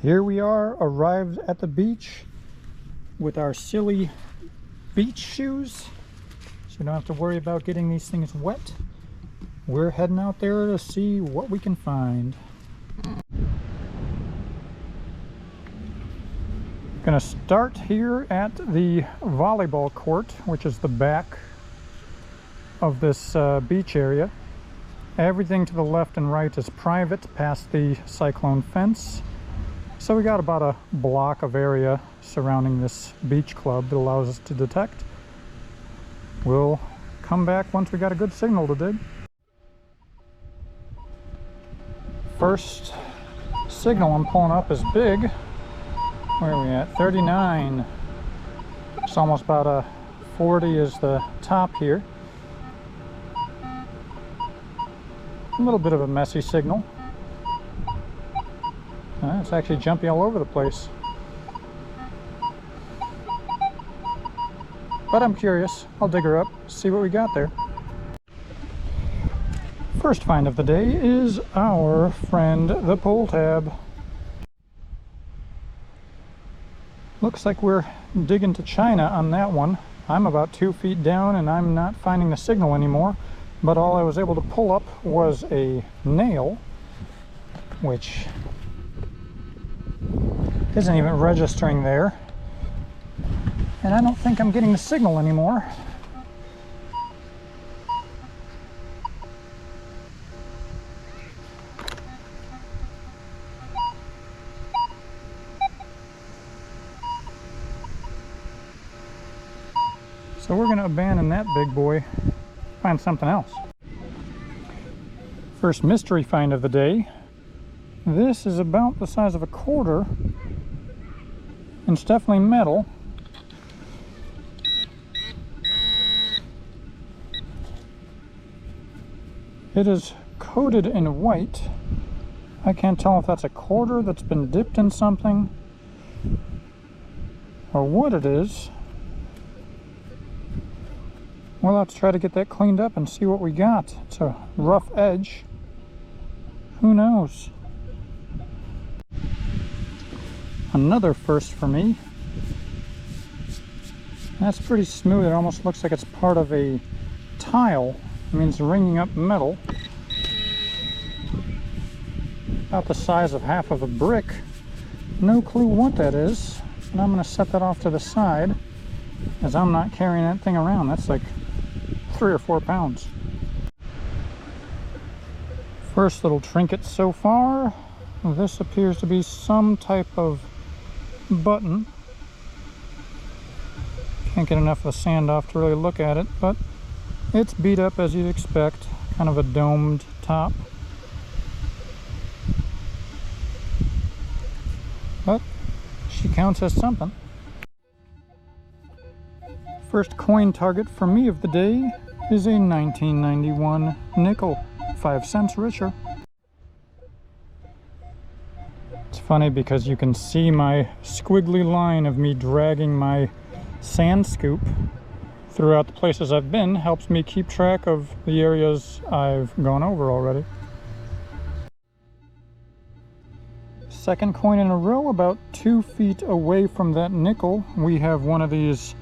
Here we are, arrived at the beach with our silly beach shoes, so we don't have to worry about getting these things wet. We're heading out there to see what we can find. Gonna start here at the volleyball court, which is the back of this beach area. Everything to the left and right is private past the cyclone fence. So we got about a block of area surrounding this beach club that allows us to detect. We'll come back once we got a good signal to dig. First signal I'm pulling up is big. Where are we at? 39. It's almost about a 40 is the top here. A little bit of a messy signal. It's actually jumpy all over the place. But I'm curious. I'll dig her up, see what we got there. First find of the day is our friend the pull tab. Looks like we're digging to China on that one. I'm about 2 feet down and I'm not finding the signal anymore, but all I was able to pull up was a nail, which isn't even registering there, and I don't think I'm getting the signal anymore. So we're going to abandon that big boy, find something else. First mystery find of the day. This is about the size of a quarter, and it's definitely metal. It is coated in white. I can't tell if that's a quarter that's been dipped in something or what it is. Well, let's try to get that cleaned up and see what we got. It's a rough edge. Who knows? Another first for me. That's pretty smooth. It almost looks like it's part of a tile. I mean, it's ringing up metal. About the size of half of a brick. No clue what that is. And I'm going to set that off to the side, as I'm not carrying that thing around. That's like 3 or 4 pounds. First little trinket so far. This appears to be some type of button. Can't get enough of the sand off to really look at it, but it's beat up as you'd expect. Kind of a domed top. But she counts as something. First coin target for me of the day is a 1991 nickel, 5 cents richer. It's funny because you can see my squiggly line of me dragging my sand scoop throughout the places I've been. Helps me keep track of the areas I've gone over already. Second coin in a row, about 2 feet away from that nickel, we have one of these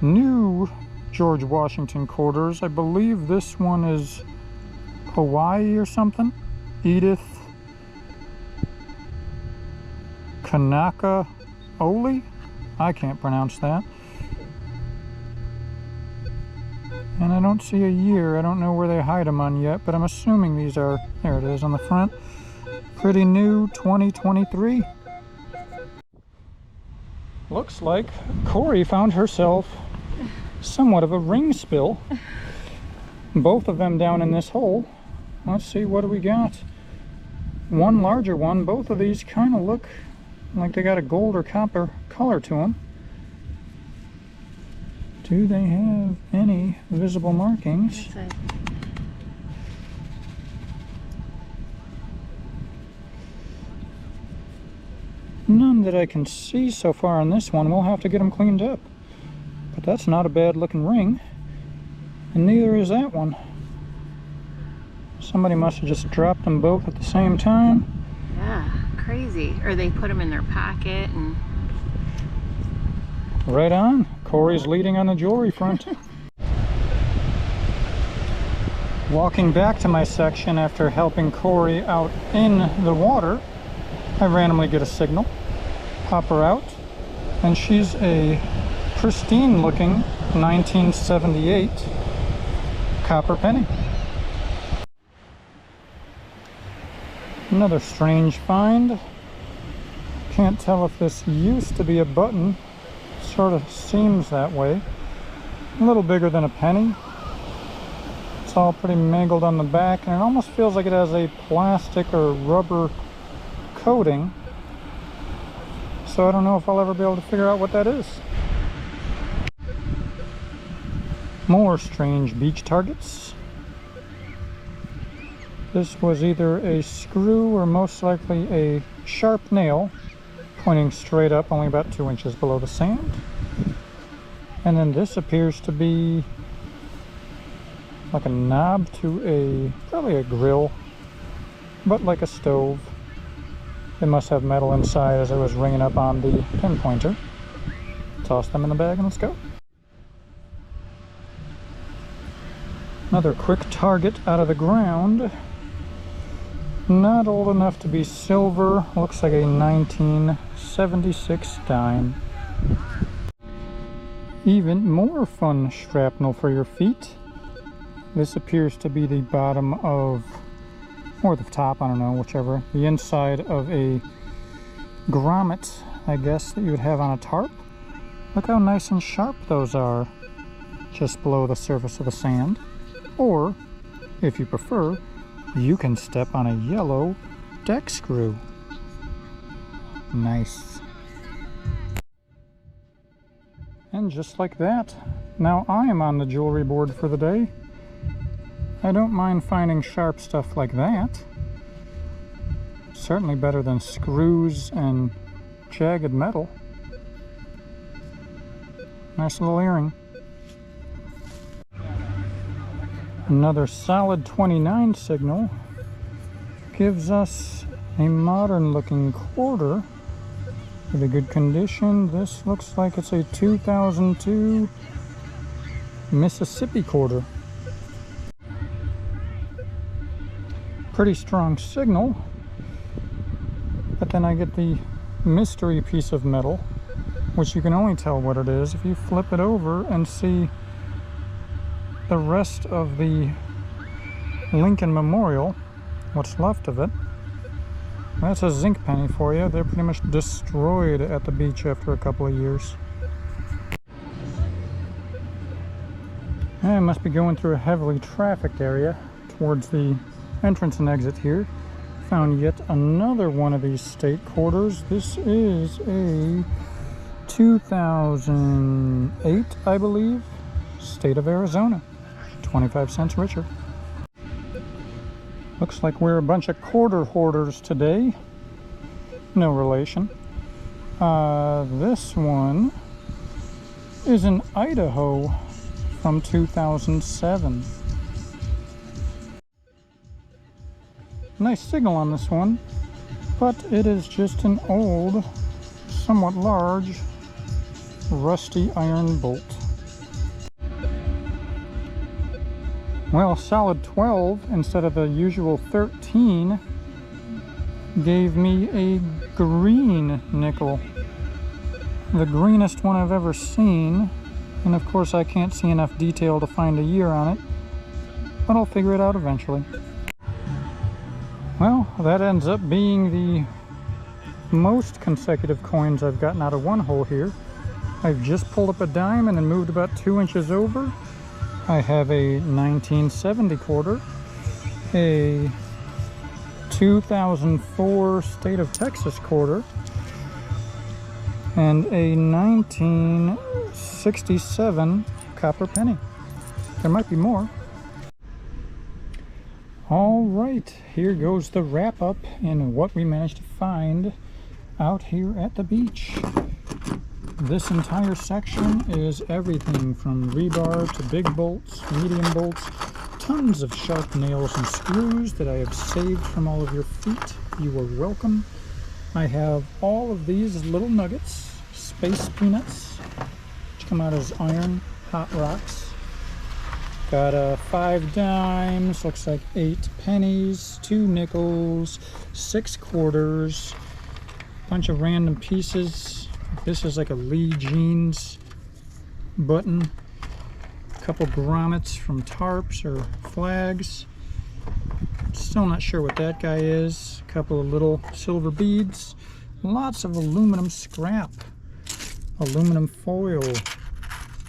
new George Washington quarters. I believe this one is Hawaii or something. Edith Kanaka Oli? I can't pronounce that. And I don't see a year. I don't know where they hide them on yet, but I'm assuming these are, there it is on the front. Pretty new, 2023. Looks like Corey found herself somewhat of a ring spill. Both of them down in this hole. Let's see, what do we got? One larger one. Both of these kind of look like they got a gold or copper color to them. Do they have any visible markings? None that I can see so far on this one. We'll have to get them cleaned up. But that's not a bad looking ring. And neither is that one. Somebody must have just dropped them both at the same time. Yeah. Crazy. Or they put them in their pocket and... Right on. Corey's leading on the jewelry front. Walking back to my section after helping Corey out in the water, I randomly get a signal, pop her out, and she's a pristine looking 1978 copper penny. Another strange find. Can't tell if this used to be a button. Sort of seems that way. A little bigger than a penny. It's all pretty mangled on the back, and it almost feels like it has a plastic or rubber coating. So I don't know if I'll ever be able to figure out what that is. More strange beach targets. This was either a screw or most likely a sharp nail pointing straight up, only about 2 inches below the sand. And then this appears to be like a knob to probably a grill, but like a stove. It must have metal inside as it was ringing up on the pinpointer. Toss them in the bag and let's go. Another quick target out of the ground. Not old enough to be silver. Looks like a 1976 dime. Even more fun shrapnel for your feet. This appears to be the bottom of, or the top, I don't know, whichever. The inside of a grommet, I guess, that you would have on a tarp. Look how nice and sharp those are, just below the surface of the sand. Or, if you prefer, you can step on a yellow deck screw. Nice. And just like that, now I am on the jewelry board for the day. I don't mind finding sharp stuff like that. Certainly better than screws and jagged metal. Nice little earring. Another solid 29 signal gives us a modern looking quarter with a good condition. This looks like it's a 2002 Mississippi quarter. Pretty strong signal, but then I get the mystery piece of metal, which you can only tell what it is if you flip it over and see the rest of the Lincoln Memorial, what's left of it. That's a zinc penny for you. They're pretty much destroyed at the beach after a couple of years. I must be going through a heavily trafficked area towards the entrance and exit here. Found yet another one of these state quarters. This is a 2008, I believe, state of Arizona. 25 cents richer. Looks like we're a bunch of quarter hoarders today. No relation. This one is in Idaho from 2007. Nice signal on this one, but it is just an old, somewhat large, rusty iron bolt. Well, solid 12 instead of the usual 13 gave me a green nickel. The greenest one I've ever seen, and of course I can't see enough detail to find a year on it, but I'll figure it out eventually. Well, that ends up being the most consecutive coins I've gotten out of one hole here. I've just pulled up a dime and then moved about 2 inches over. I have a 1970 quarter, a 2004 State of Texas quarter, and a 1967 copper penny. There might be more. All right, here goes the wrap up and what we managed to find out here at the beach. This entire section is everything from rebar to big bolts, medium bolts, tons of sharp nails and screws that I have saved from all of your feet. You are welcome. I have all of these little nuggets, space peanuts, which come out as iron hot rocks. Got 5 dimes, looks like 8 pennies, 2 nickels, 6 quarters, bunch of random pieces. This is like a Lee jeans button, a couple grommets from tarps or flags. Still not sure what that guy is. A couple of little silver beads, lots of aluminum scrap, aluminum foil,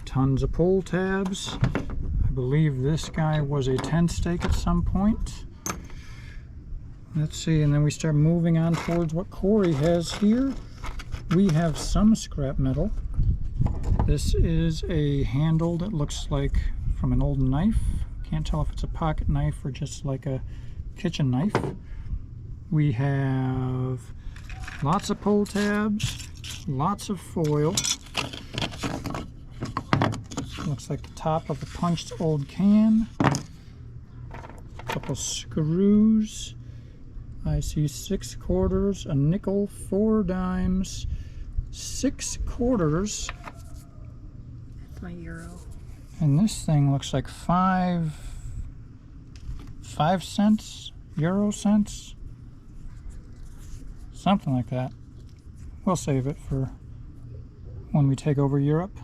tons of pull tabs. I believe this guy was a tent stake at some point. Let's see, and then we start moving on towards what Corey has here. We have some scrap metal. This is a handle that looks like from an old knife. Can't tell if it's a pocket knife or just like a kitchen knife. We have lots of pull tabs, lots of foil. Looks like the top of a punched old can. A couple screws. I see 6 quarters, a nickel, 4 dimes, 6 quarters. That's my euro. And this thing looks like 5 cents, euro cents, something like that. We'll save it for when we take over Europe.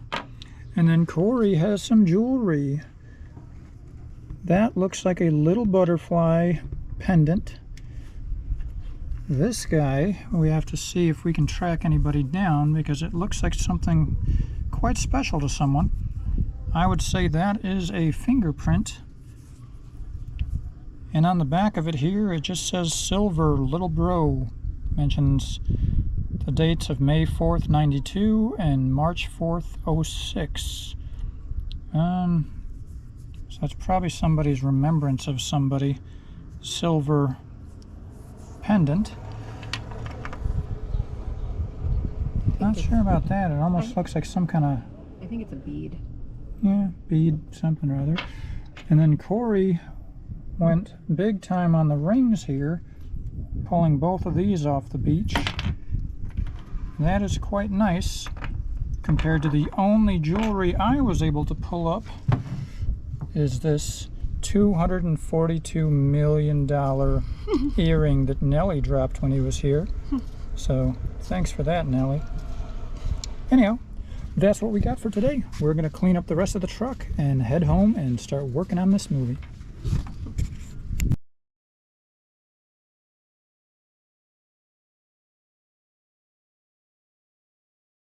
And then Corey has some jewelry. That looks like a little butterfly pendant. This guy, we have to see if we can track anybody down because it looks like something quite special to someone. I would say that is a fingerprint. And on the back of it here, it just says Silver Little Bro. Mentions the dates of May 4th, 92 and March 4th, 06. So that's probably somebody's remembrance of somebody. Silver pendant. Not sure about that. It almost looks like some kind of... I think it's a bead. Yeah, bead, something or other. And then Corey went big time on the rings here, pulling both of these off the beach. That is quite nice compared to the only jewelry I was able to pull up is this $242 million earring that Nellie dropped when he was here. So thanks for that, Nellie. Anyhow, that's what we got for today. We're going to clean up the rest of the truck and head home and start working on this movie.